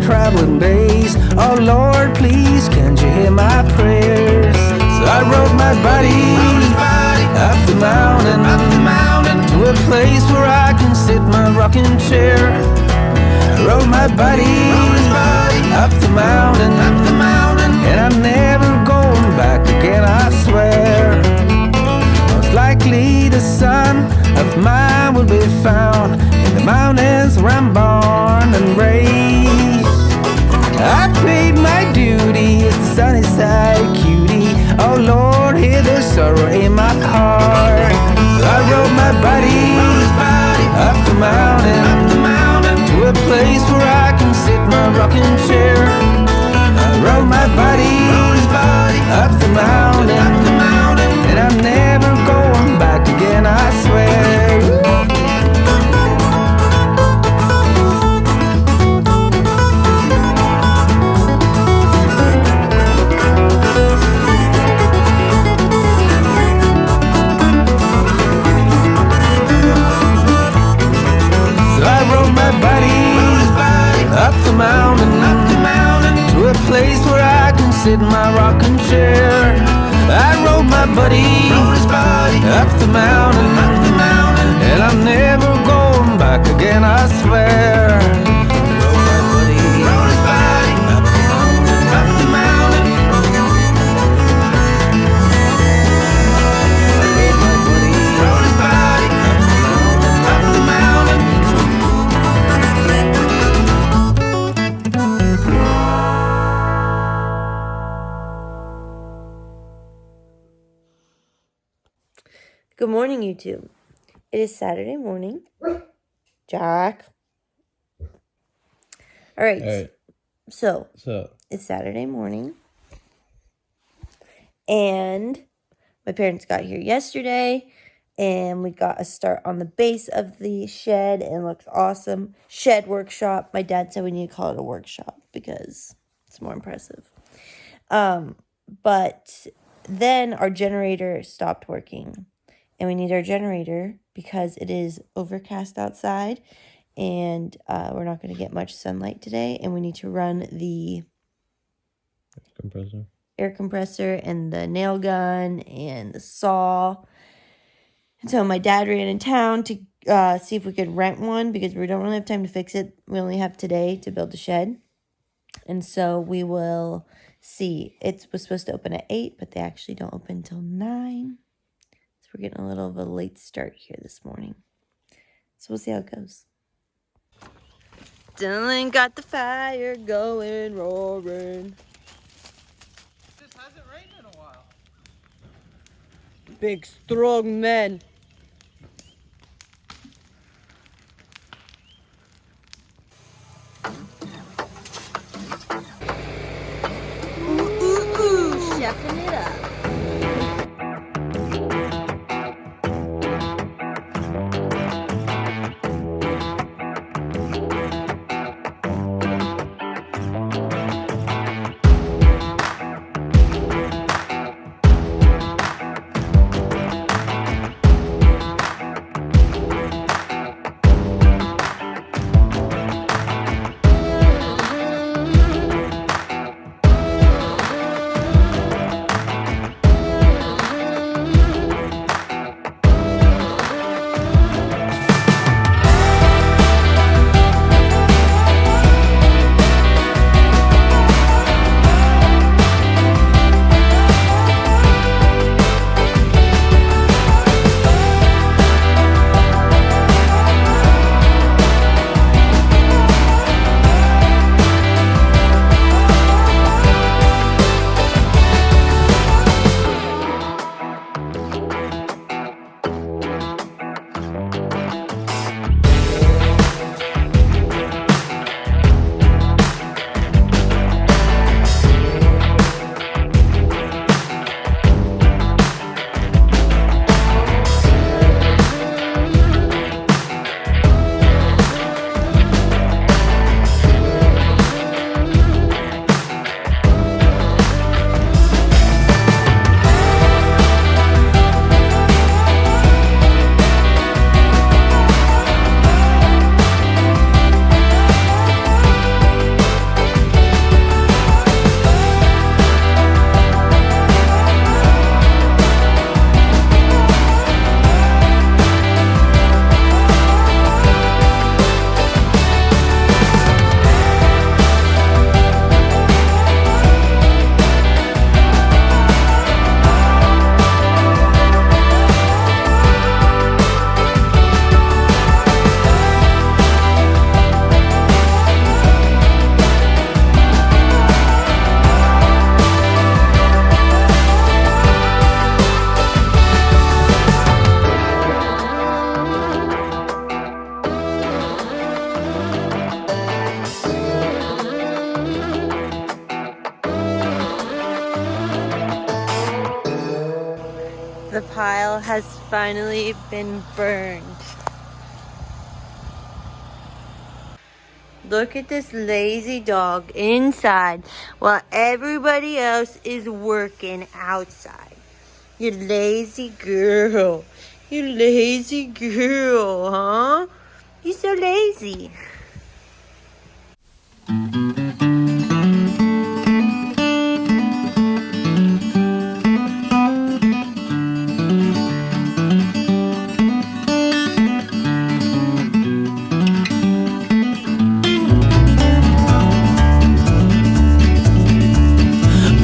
traveling days. Oh Lord, please, can't you hear my prayers? So I rode my body up the mountain, to a place where I can sit my rocking chair. I rode my body up the mountain, and I'm never going back again, I swear. Most likely the son of mine will be found in the mountains where I'm born and raised. I paid my duty as the sunny side cutie. Oh Lord, hear the sorrow in my heart. So I rode my body up the mountain, to a place where I can sit my rocking chair. I rode my body up the mountain, and I'm never going back again, I swear. Up the mountain, to a place where I can sit in my rocking chair. I rode my buddy up the mountain, and I'm never going back again, I swear. Rode my buddy up the mountain. Good morning, YouTube. It is Saturday morning. Jack. All right. So it's Saturday morning. And my parents got here yesterday. And we got a start on the base of the shed. And it looks awesome. Shed workshop. My dad said we need to call it a workshop because it's more impressive. But then our generator stopped working. And we need our generator because it is overcast outside and we're not going to get much sunlight today. And we need to run the air compressor and the nail gun and the saw. And so my dad ran in town to see if we could rent one because we don't really have time to fix it. We only have today to build the shed. And so we will see. It was supposed to open at 8, but they actually don't open until 9. We're getting a little of a late start here this morning. So we'll see how it goes. Dylan got the fire going, roaring. This hasn't rained in a while. Big, strong men. Ooh, chefing it up. pile has finally been burned. Look at this lazy dog inside while everybody else is working outside. You lazy girl. You lazy girl, huh? You so lazy.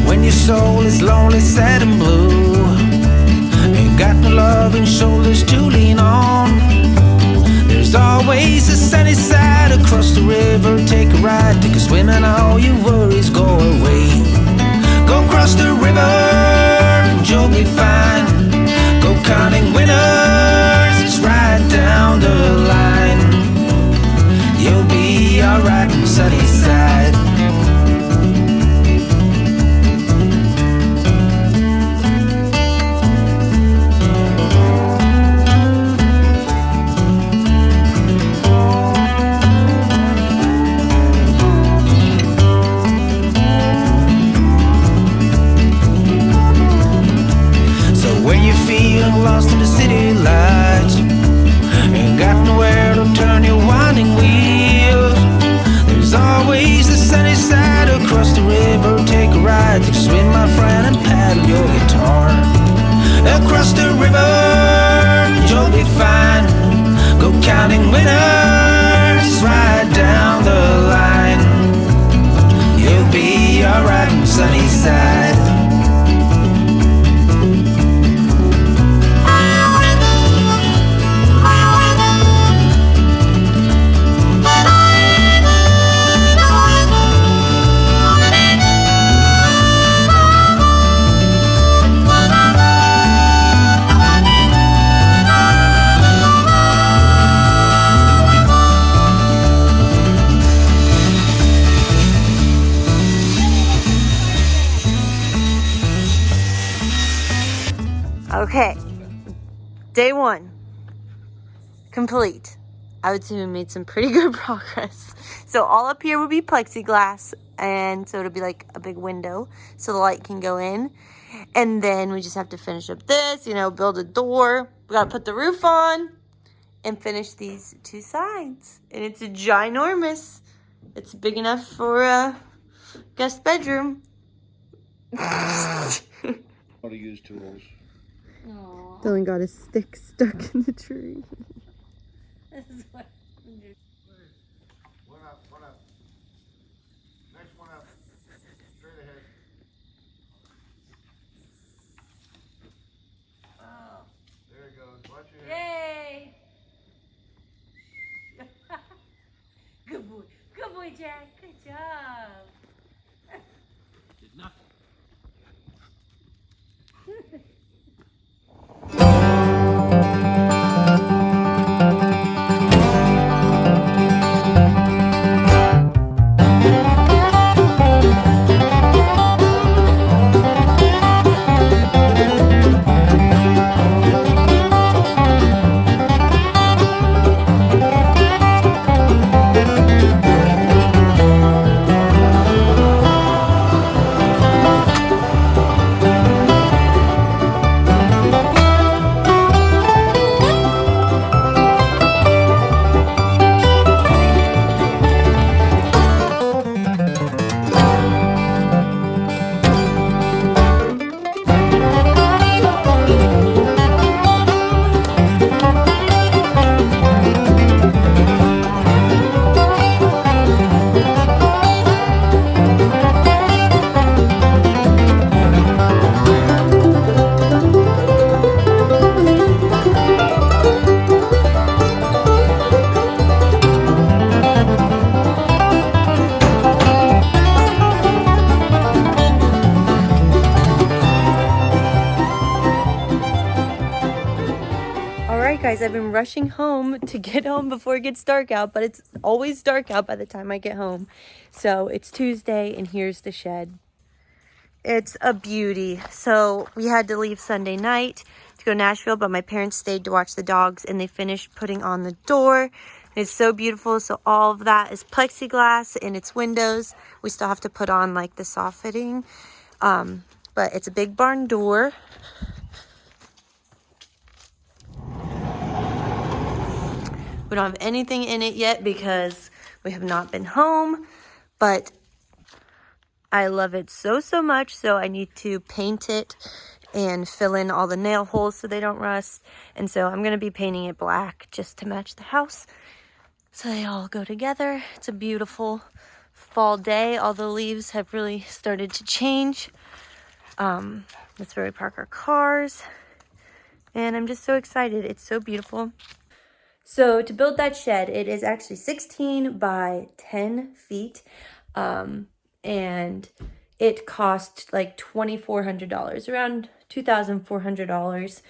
When your soul is lonely, sad and blue, ain't got no loving shoulders to lean on, there's always a sunny side across the river. Take a ride, take a swim, and all your worries go away. Go cross the river and you'll be fine. Go counting winners, it's right down the line. You'll be alright on the sunny side. Lost in the city lights, ain't got nowhere to turn your winding wheels. There's always the sunny side across the river. Take a ride, take a swim, my friend, and paddle your guitar. Across the river, you'll be fine. Go counting winners, right down the line. You'll be alright on the sunny side. Okay, day one, complete. I would say we made some pretty good progress. So all up here would be plexiglass, and so it'll be like a big window so the light can go in. And then we just have to finish up this, build a door. We gotta put the roof on and finish these two sides. And it's ginormous. It's big enough for a guest bedroom. How to use tools. Dylan got his stick stuck in the tree. One up, one up. Next one up. Straight ahead. Oh. There it goes. Watch your head. Yay! Good boy. Good boy, Jack. Good job. Did nothing. Guys, I've been rushing home to get home before it gets dark out, but it's always dark out by the time I get home. So it's Tuesday, and here's the shed. It's a beauty. So we had to leave Sunday night to go to Nashville, but my parents stayed to watch the dogs, and they finished putting on the door. It's so beautiful. So all of that is plexiglass in its windows. We still have to put on like the soffitting, but it's a big barn door. We don't have anything in it yet because we have not been home, but I love it so much. So I need to paint it and fill in all the nail holes so they don't rust. And so I'm going to be painting it black just to match the house, so they all go together. It's a beautiful fall day. All the leaves have really started to change. That's where we park our cars. And I'm just so excited. It's so beautiful. So to build that shed, it is actually 16 by 10 feet. And it cost like $2,400, around $2,400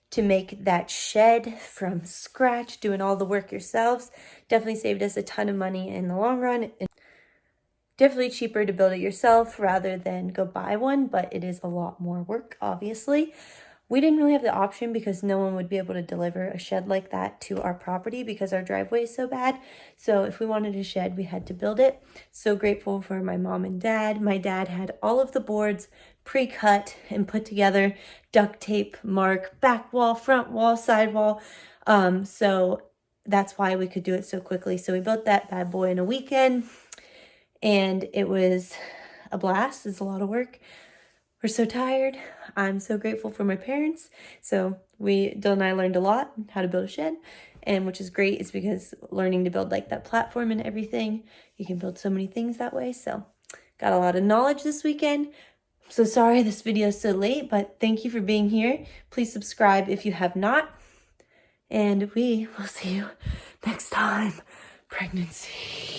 to make that shed from scratch, doing all the work yourselves. Definitely saved us a ton of money in the long run. Definitely cheaper to build it yourself rather than go buy one, but it is a lot more work, obviously. We didn't really have the option because no one would be able to deliver a shed like that to our property because our driveway is so bad. So if we wanted a shed, we had to build it. So grateful for my mom and dad. My dad had all of the boards pre-cut and put together, duct tape, mark, back wall, front wall, side wall. So that's why we could do it so quickly. So we built that bad boy in a weekend, and it was a blast. It's a lot of work. We're so tired. I'm so grateful for my parents. So Dylan and I learned a lot how to build a shed, and which is great. It's because learning to build like that platform and everything, you can build so many things that way. So got a lot of knowledge this weekend. I'm so sorry this video is so late, but thank you for being here. Please subscribe if you have not, and we will see you next time. Pregnancy.